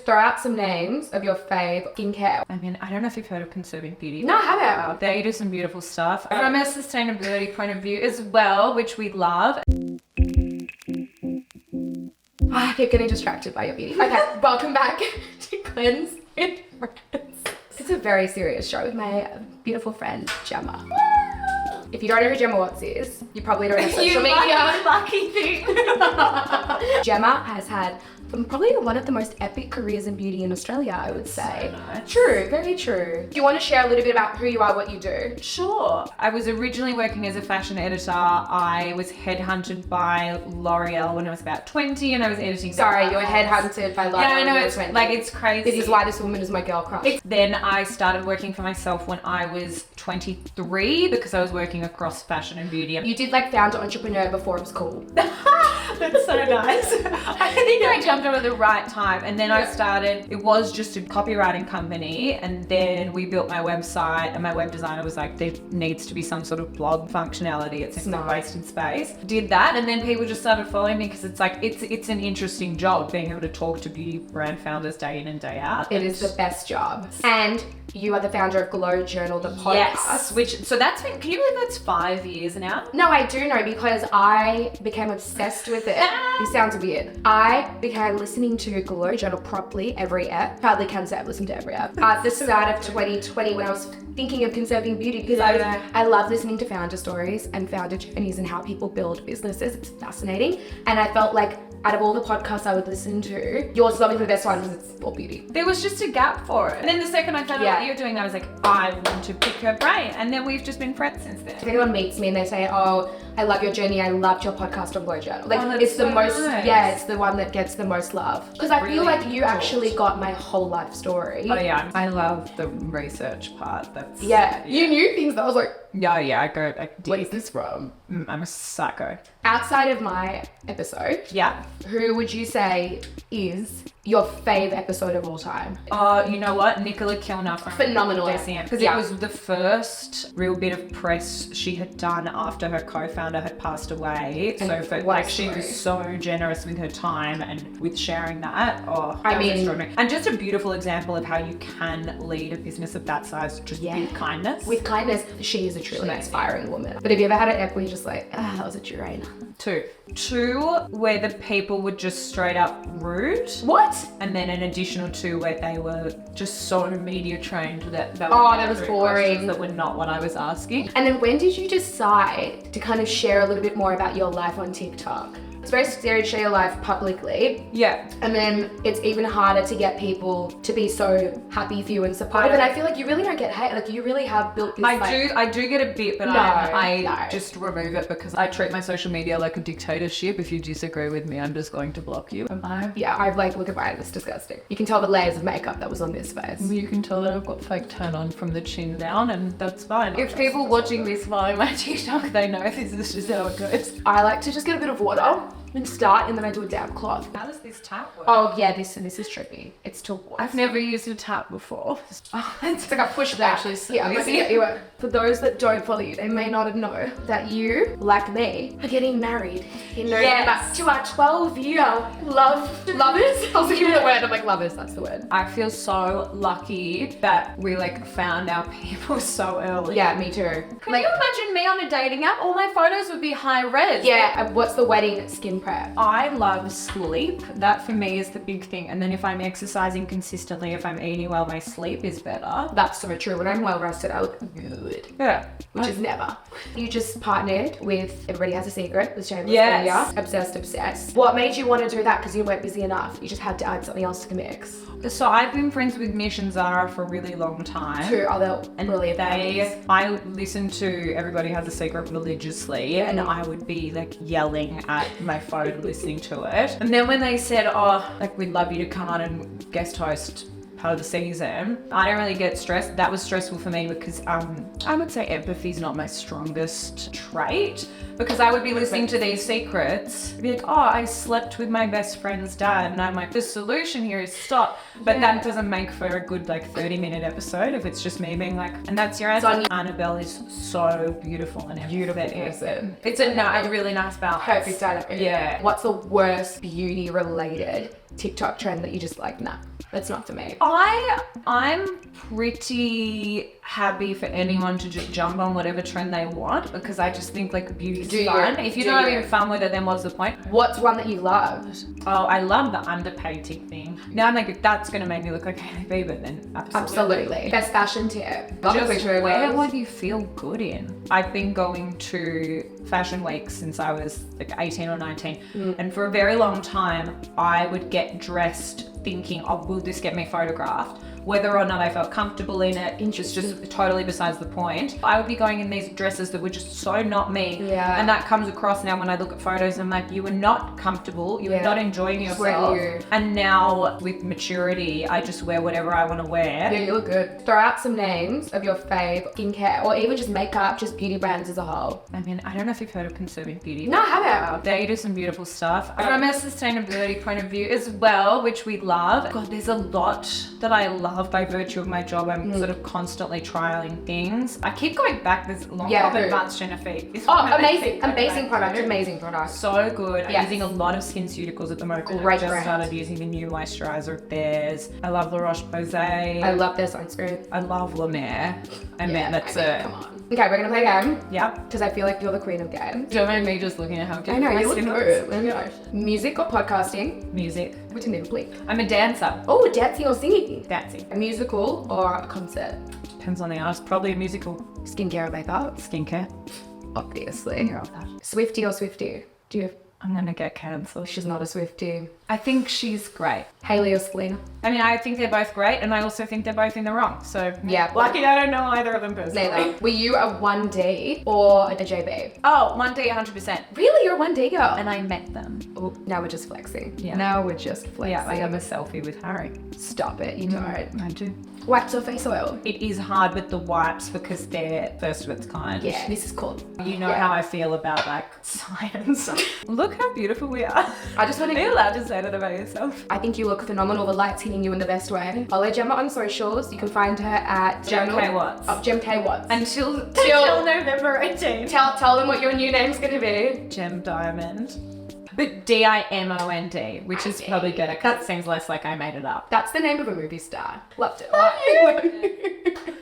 throw out some names of your fave skincare. I mean, I don't know if you've heard of Conserving Beauty. No, I haven't. They do some beautiful stuff from a sustainability point of view as well, which we love. I keep getting distracted by your beauty. Okay, welcome back to Cleanse with Friends. It's a very serious show with my beautiful friend, Gemma. If you don't know who Gemma Watts is, you probably don't have social media. Lucky thing. Gemma has had probably one of the most epic careers in beauty in Australia, I would say. So nice. True, very true. Do you want to share a little bit about who you are, what you do? Sure. I was originally working as a fashion editor. I was headhunted by L'Oreal when I was about 20 and I was editing. Sorry, you were headhunted by L'Oreal. Yeah, I know, when you were it's 20. like, it's crazy. This is why this woman is my girl crush. Then I started working for myself when I was 23 because I was working across fashion and beauty. You did like founder entrepreneur before it was cool. That's so nice. I think I jumped on at the right time, and then I started, it was just a copywriting company, and then we built my website, and my web designer was like, there needs to be some sort of blog functionality. It's wasted space. Did that, and then people just started following me because it's like, it's an interesting job being able to talk to beauty brand founders day in and day out. It is the best job. And you are the founder of Glow Journal, the podcast. Yes, so that's been, can you believe that's 5 years now? No, I do know because I became obsessed with it. This sounds weird. I began listening to Glow Journal properly every ep. Proudly can say I've listened to every ep. At the start of 2020 when I was thinking of conserving beauty because I love listening to founder stories and founder journeys and how people build businesses. It's fascinating. And I felt like out of all the podcasts I would listen to, yours is obviously the best one because it's all beauty. There was just a gap for it. And then the second I found out what you were doing, I was like, I want to pick her brain. And then we've just been friends since then. If anyone meets me and they say, oh, I love your journey, I loved your podcast on Glow Journal. Like, it's the most, it's the one that gets the most love. Because I feel like you actually got my whole life story. Oh yeah, I love the research part. That's you knew things that I was like, I go deep. Where's this from? I'm a psycho. Outside of my episode, who would you say is your fave episode of all time? You know what? Nicola Kilner from Phenomenal. DCM. Because it was the first real bit of press she had done after her co-founder had passed away. So she was so generous with her time and with sharing that. I mean, extraordinary. And just a beautiful example of how you can lead a business of that size just with kindness. With kindness, she is a truly inspiring woman. But have you ever had an ep where you're just like, that was a drain? Two where the people were just straight up rude. What? And then an additional 2 where they were just so media trained that that was boring. That were not what I was asking. And then when did you decide to kind of share a little bit more about your life on TikTok? It's very scary to share your life publicly. Yeah. And then it's even harder to get people to be so happy for you and supportive. And I feel like you really don't get hate. Like you really have built this. I do get a bit, but I just remove it because I treat my social media like a dictatorship. If you disagree with me, I'm just going to block you. I've like, look at mine, it's disgusting. You can tell the layers of makeup that was on this face. You can tell that I've got fake tan on from the chin down, and that's fine. If people watching this following my TikTok, they know this is just how it goes. I like to just get a bit of water and start, and then I do a damp cloth. How does this tap work? Oh yeah, this is tricky. It's to water. I've never used a tap before. It's like a push back. For those that don't follow you, they may not know that you, like me, are getting married in November to our 12-year lovers. I was looking at the word, I'm like, lovers, that's the word. I feel so lucky that we like found our people so early. Yeah, me too. Can you imagine me on a dating app? All my photos would be high res. Yeah, what's the wedding skin prep? I love sleep. That for me is the big thing. And then if I'm exercising consistently, if I'm eating well, my sleep is better. That's so true. When I'm well rested, I look good. Yeah. Which is never. You just partnered with Everybody Has a Secret with Shameless. Yes. Obsessed. What made you want to do that? Because you weren't busy enough. You just had to add something else to the mix. So I've been friends with Mish and Zara for a really long time. Two other brilliant ladies. I listened to Everybody Has a Secret religiously, and I would be like yelling at my phone listening to it. And then when they said, we'd love you to come on and guest host part of the season, I don't really get stressed. That was stressful for me because I would say empathy is not my strongest trait, because I would be listening to these secrets, be like, I slept with my best friend's dad, and I'm like, the solution here is stop. But that doesn't make for a good 30-minute episode if it's just me being like, and that's your answer. Annabelle is so beautiful and beautiful person. It's a really nice balance. Perfect dynamic. Yeah. What's the worst beauty related TikTok trend that you just like, nah, that's not for me? I'm pretty happy for anyone to just jump on whatever trend they want, because I just think like beauty's fun. If you're not having fun with it, then what's the point? What's one that you loved? Oh, I love the underpainting thing. Now I'm like, if that's gonna make me look like Hailey Bieber, then Absolutely. Best fashion tip. Just wear what you feel good in. I've been going to fashion weeks since I was like 18 or 19, and for a very long time I would get dressed thinking, oh, will this get me photographed? Whether or not I felt comfortable in it, it's just totally besides the point. I would be going in these dresses that were just so not me. Yeah. And that comes across now when I look at photos and I'm like, you were not comfortable, you were not enjoying yourself. And now with maturity, I just wear whatever I want to wear. Yeah, you look good. Throw out some names of your fave skincare or even just makeup, just beauty brands as a whole. I mean, I don't know if you've heard of Conservative Beauty. No, I haven't. They do some beautiful stuff. From a sustainability point of view as well, which we love. God, there's a lot that I love by virtue of my job. I'm sort of constantly trialing things. I keep going back this long Advanced Genevieve. Oh, amazing product. Amazing product. So good. I'm using a lot of SkinCeuticals at the moment. Great I just brand. started using the new moisturizer of theirs. I love La Roche-Posay. I love their sunscreen. I love La Mer. That's it. Come on. Okay, we're gonna play a game. Yep. Because I feel like you're the queen of games. Don't mind me just looking at how good I know, my you look skin good. looks. Music or podcasting? Music. We didn't even blink. I'm a dancer. Oh, dancing or singing? Dancing. A musical or a concert? Depends on the artist. Probably a musical. Skincare or makeup? Skincare. Obviously. Swiftie or Swiftie? Do you have... I'm gonna get cancelled. She's not a Swiftie. I think she's great. Hailey or Selena? I mean, I think they're both great, and I also think they're both in the wrong. So Yeah. lucky I don't know either of them personally. Neither. Were you a 1D or a JB? Oh, 1D, 100%. Really? You're a 1D girl? And I met them. Oh, now we're just flexing. Yeah. Now we're just flexing. Yeah, I have a selfie with Harry. Stop it, you don't. I do. Wax or face oil? It is hard with the wipes because they're first of its kind. Yeah, this is cool. You know how I feel about like science. Look how beautiful we are. I just want Are you to... allowed to say that about yourself? I think you look phenomenal. The light's hitting you in the best way. Follow Gemma on socials. You can find her at Gem K Watts. Oh, Gem K Watts. Until November 18th. Tell them what your new name's gonna be. Gem Diamond. But Dimond, which is probably better because it seems less like I made it up. That's the name of a movie star. Loved it.